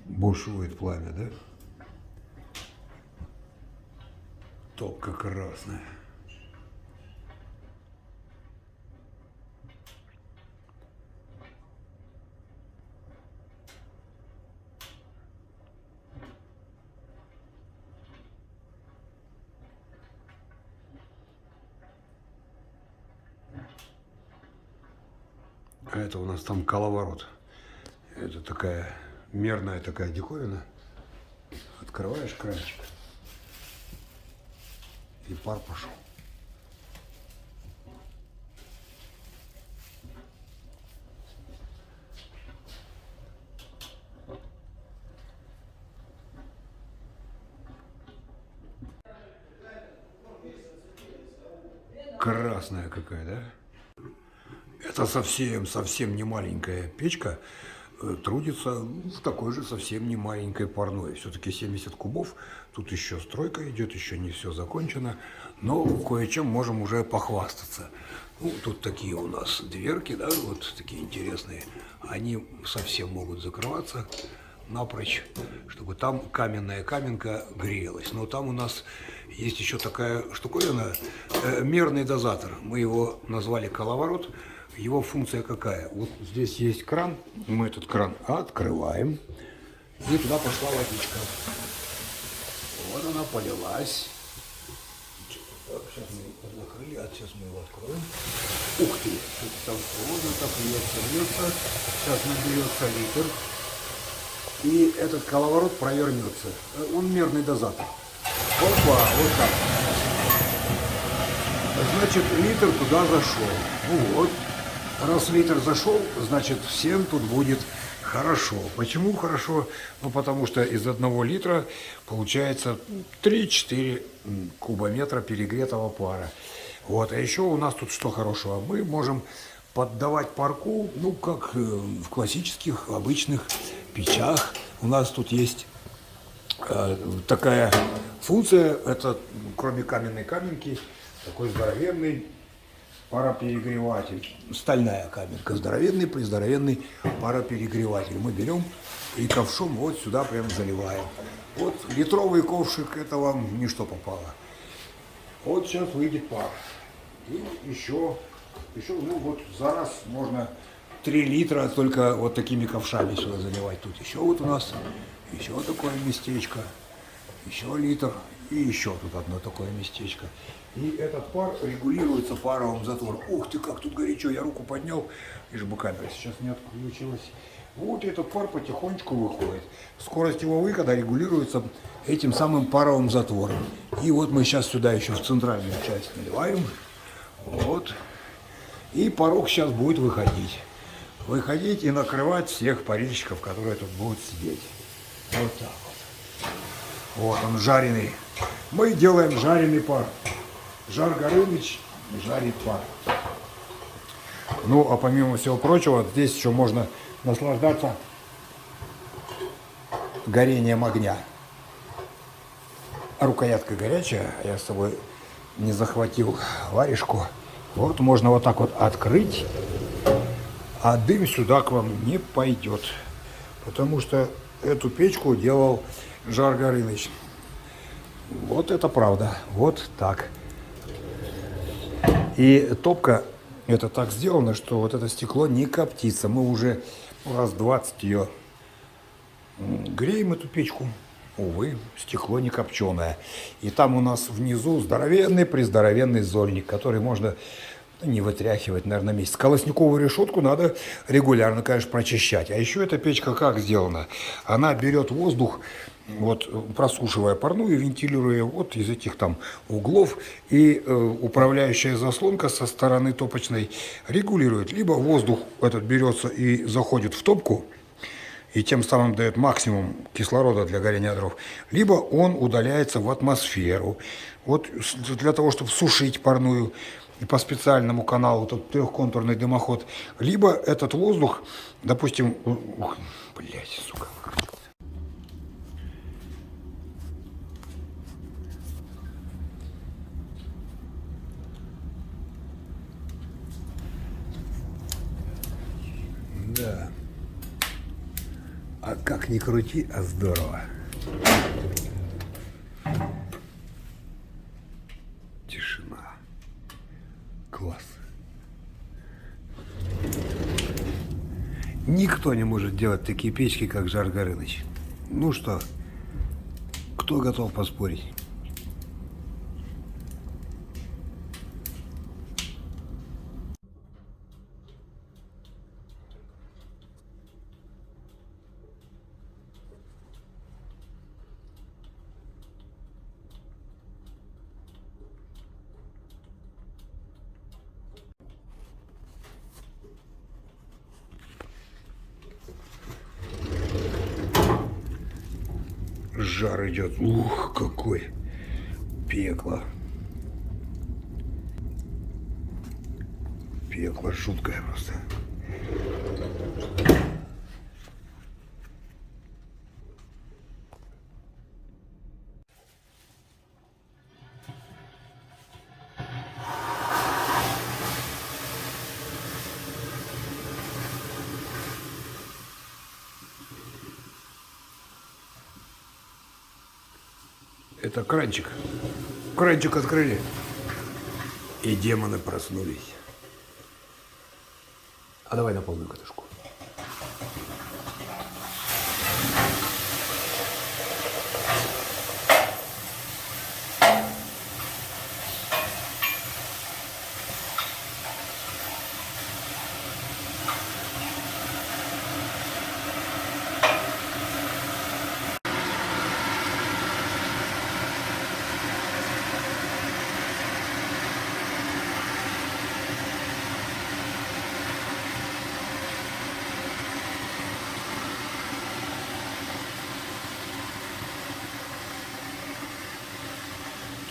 Бушует пламя, да? Топка красная. А это у нас там коловорот. Это такая мерная такая диковина. Открываешь кранчик, и пар пошел. Красная какая, да? Это совсем не маленькая печка. Трудится в такой же совсем не маленькой парной. Все-таки 70 кубов. Тут еще стройка идет, еще не все закончено. Но кое-чем можем уже похвастаться. Ну, тут такие у нас дверки, да, вот такие интересные. Они совсем могут закрываться напрочь, чтобы там каменная каменка грелась. Но там у нас есть еще такая штуковина, мерный дозатор. Мы его назвали коловорот. Его функция какая? Вот здесь есть кран, мы этот кран открываем, и туда пошла водичка. Вот она полилась. Так, сейчас мы его закрыли, а сейчас мы его откроем. Ух ты, что-то там холодно, так льется. Сейчас наберется литр. И этот коловорот провернется. Он мерный дозатор. Опа, вот так. Значит, литр туда зашел. Ну вот. Раз литр зашел, значит, всем тут будет хорошо. Почему хорошо? Ну, потому что из 1 литра получается 3-4 кубометра перегретого пара. Вот. А еще у нас тут что хорошего? Мы можем поддавать парку, ну, как в классических, обычных печах. У нас тут есть такая функция, это, кроме каменной каменки, такой здоровенный пароперегреватель. Стальная каменка, здоровенный пароперегреватель. Мы берем и ковшом вот сюда прям заливаем. Вот литровый ковшик, это вам ничто попало. Вот сейчас выйдет пар. И еще, ну вот за раз можно 3 литра только вот такими ковшами сюда заливать. Тут еще вот у нас еще такое местечко, еще литр и еще тут одно такое местечко. И этот пар регулируется паровым затвором. Ух ты, как тут горячо, я руку поднял, лишь бы камера сейчас не отключилась. Вот этот пар потихонечку выходит. Скорость его выхода регулируется этим самым паровым затвором. И вот мы сейчас сюда еще в центральную часть наливаем. Вот. И парок сейчас будет выходить. Выходить и накрывать всех парильщиков, которые тут будут сидеть. Вот так вот. Вот он, жареный. Мы делаем жареный пар. Жар Горыныч жарит пар. Ну, а помимо всего прочего, здесь еще можно наслаждаться горением огня. Рукоятка горячая, я с собой не захватил варежку. Вот можно вот так вот открыть, а дым сюда к вам не пойдет. Потому что эту печку делал Жар Горыныч. Вот это правда, вот так. И топка, это так сделано, что вот это стекло не коптится. Мы уже раз 20 ее греем, эту печку. Увы, стекло не копченое. И там у нас внизу здоровенный зольник, который можно не вытряхивать, наверное, месяц. Колосниковую решетку надо регулярно, конечно, прочищать. А еще эта печка как сделана? Она берет воздух, вот, просушивая парную, вентилируя вот из этих там углов, и управляющая заслонка со стороны топочной регулирует. Либо воздух этот берется и заходит в топку, и тем самым дает максимум кислорода для горения дров, либо он удаляется в атмосферу. Вот для того, чтобы сушить парную по специальному каналу, тут трехконтурный дымоход, либо этот воздух, допустим, блять, сука, да. А как ни крути, а здорово. Тишина. Класс. Никто не может делать такие печки, как Жар Горыныч. Ну что, кто готов поспорить? Жар идет. Ух, какой пекло. Пекло жуткое просто. Это кранчик. Кранчик открыли. И демоны проснулись. А давай на полную катушку.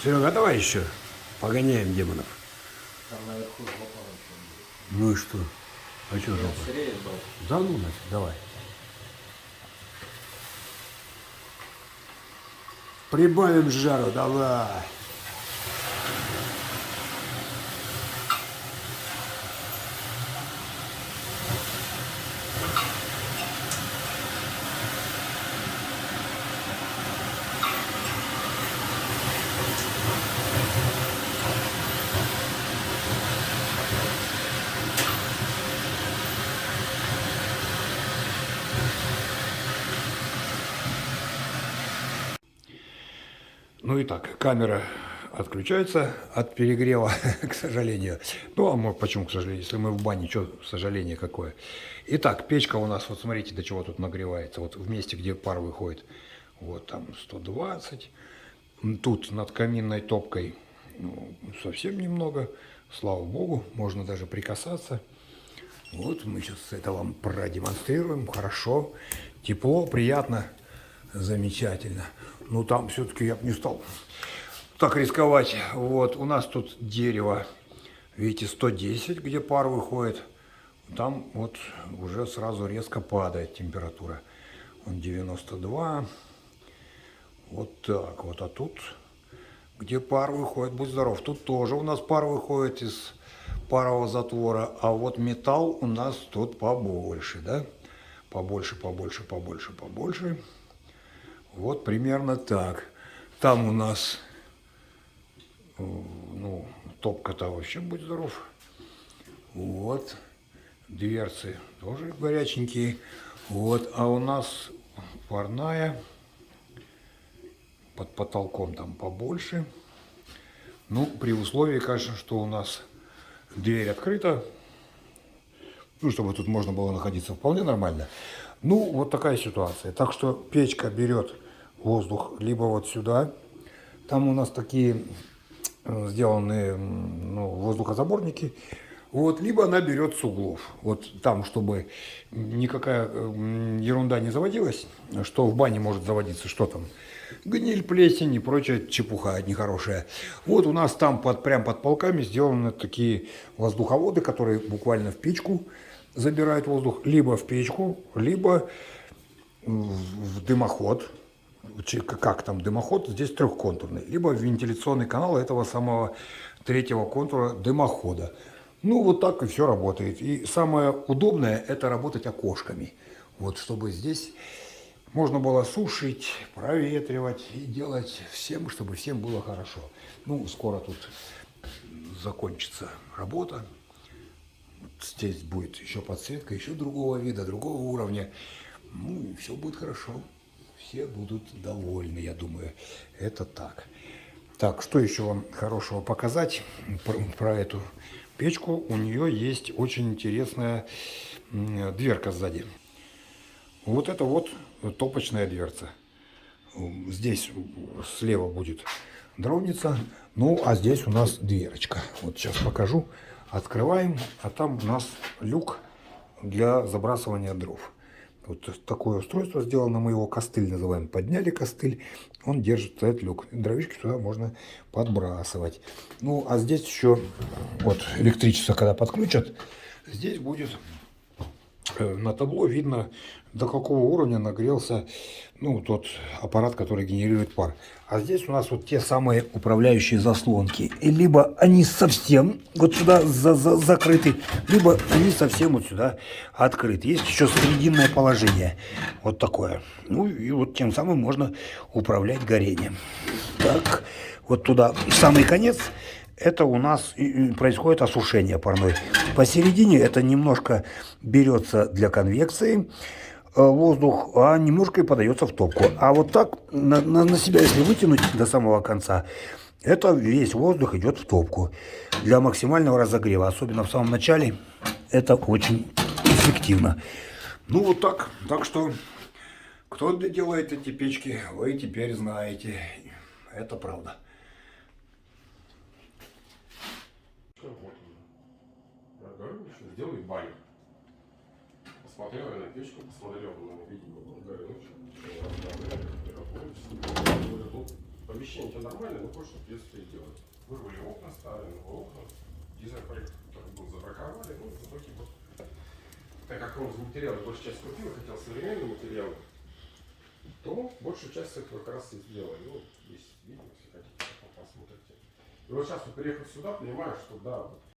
Серега, давай еще погоняем демонов. Там наверху жопа вообще. Ну и что? А что жопа? Среет был. Да ну нафиг, давай. Прибавим жару, давай. Ну и так, камера отключается от перегрева, к сожалению. Ну, а почему, к сожалению, если мы в бане, что сожаление какое. Итак, печка у нас, вот смотрите, до чего тут нагревается. Вот в месте, где пар выходит, вот там 120. Тут над каминной топкой ну, совсем немного. Слава богу, можно даже прикасаться. Вот мы сейчас это вам продемонстрируем. Хорошо, тепло, приятно, замечательно. Ну там все-таки я бы не стал так рисковать. Вот у нас тут дерево, видите, 110, где пар выходит. Там вот уже сразу резко падает температура. Он 92. Вот так вот. А тут, где пар выходит, будь здоров. Тут тоже у нас пар выходит из парового затвора. А вот металл у нас тут побольше, да? Побольше, побольше, побольше, побольше. Вот примерно так. Там у нас, ну, топка-то вообще, будь здоров. Вот. Дверцы тоже горяченькие. Вот. А у нас парная. Под потолком там побольше. Ну, при условии, конечно, что у нас дверь открыта. Ну, чтобы тут можно было находиться вполне нормально. Ну, вот такая ситуация. Так что печка берет воздух либо вот сюда. Там у нас такие сделаны ну, воздухозаборники. Вот, либо она берет с углов. Вот там, чтобы никакая ерунда не заводилась, что в бане может заводиться, что там, гниль, плесень и прочая чепуха нехорошая. Вот у нас там прям под полками сделаны такие воздуховоды, которые буквально в печку забирают воздух, либо в печку, либо в дымоход. Как там дымоход? Здесь трехконтурный. Либо в вентиляционный канал этого самого третьего контура дымохода. Ну, вот так и все работает. И самое удобное – это работать окошками. Вот, чтобы здесь можно было сушить, проветривать и делать всем, чтобы всем было хорошо. Ну, скоро тут закончится работа. Вот здесь будет еще подсветка, еще другого вида, другого уровня. Ну, и все будет хорошо. Все будут довольны, я думаю. Это так. Так, что еще вам хорошего показать про эту печку? У нее есть очень интересная дверка сзади. Вот это вот топочная дверца. Здесь слева будет дровница, ну а здесь у нас дверочка. Вот сейчас покажу. Открываем, а там у нас люк для забрасывания дров. Вот такое устройство сделано, мы его костыль называем. Подняли костыль, он держит этот люк. Дровишки туда можно подбрасывать. Ну, а здесь еще вот электричество, когда подключат, здесь будет на табло видно, до какого уровня нагрелся, ну, тот аппарат, который генерирует пар. А здесь у нас вот те самые управляющие заслонки. И либо они совсем вот сюда закрыты, либо они совсем вот сюда открыты. Есть еще срединное положение. Вот такое. Ну и вот тем самым можно управлять горением. Так, вот туда самый конец. Это у нас происходит осушение парной. Посередине это немножко берется для конвекции воздух, а немножко и подается в топку. А вот так на себя, если вытянуть до самого конца, это весь воздух идет в топку для максимального разогрева. Особенно в самом начале это очень эффективно. Ну вот так. Так что, кто делает эти печки, вы теперь знаете. Это правда. Я говорю, что сделай баню. Посмотрел я на печку, посмотрел на видео, говорю, ну что, помещение у тебя нормальное, но хочешь, чтобы если делать. Вырвали окна, ставили новые окна, дизайн-проект, который был, забраковали, ну, в итоге вот, так как он из материала большую часть купил, хотел современный материал, то большую часть этого как раз и сделали. Ну, есть видео, если хотите, посмотрите. И вот сейчас, вот, приехав сюда, понимаю, что да, вот,